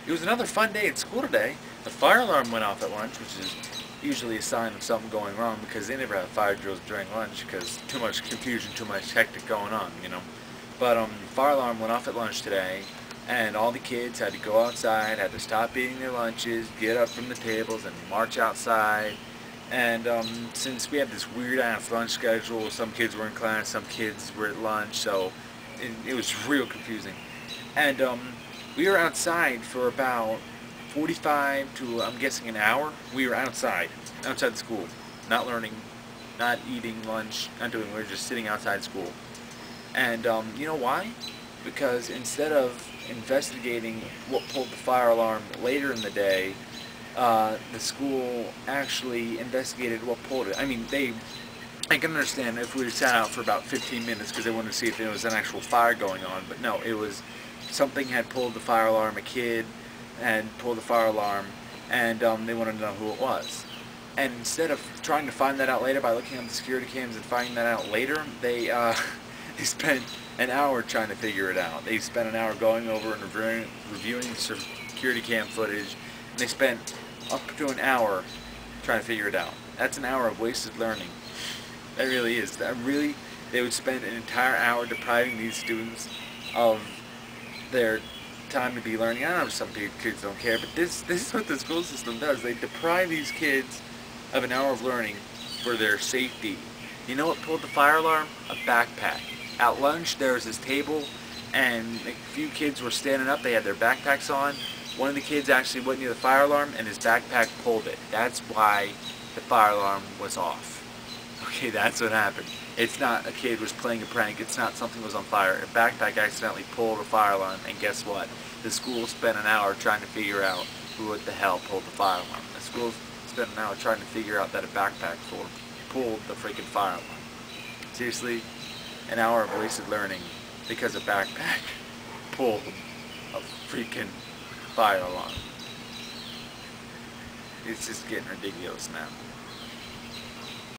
It was another fun day at school today. The fire alarm went off at lunch, which is usually a sign of something going wrong because they never have fire drills during lunch because too much confusion, too much hectic going on, you know. But fire alarm went off at lunch today, and all the kids had to go outside, had to stop eating their lunches, get up from the tables, and march outside. And since we have this weird ass lunch schedule, some kids were in class, some kids were at lunch, so it was real confusing. And we were outside for about 45 to, I'm guessing, an hour. We were outside the school, not learning, not eating lunch, not doing. We were just sitting outside school. And you know why? Because instead of investigating what pulled the fire alarm later in the day, the school actually investigated what pulled it. I mean, I can understand if we sat out for about 15 minutes because they wanted to see if there was an actual fire going on, but no, it was something had pulled the fire alarm, a kid had pulled the fire alarm, and they wanted to know who it was. And instead of trying to find that out later by looking on the security cams and finding that out later, they they spent an hour trying to figure it out. They spent an hour going over and reviewing security cam footage, and they spent up to an hour trying to figure it out. That's an hour of wasted learning. That really is. They would spend an entire hour depriving these students of their time to be learning. I know some kids don't care, but this is what the school system does. They deprive these kids of an hour of learning for their safety. You know what pulled the fire alarm? A backpack. At lunch, there was this table, and a few kids were standing up. They had their backpacks on. One of the kids actually went near the fire alarm, and his backpack pulled it. That's why the fire alarm was off. Okay, that's what happened. It's not a kid was playing a prank. It's not something was on fire. A backpack accidentally pulled a fire alarm, and guess what? The school spent an hour trying to figure out who the hell pulled the fire alarm. The school spent an hour trying to figure out that a backpack pulled the freaking fire alarm. Seriously, an hour of wasted learning because a backpack pulled a freaking fire alarm. It's just getting ridiculous now.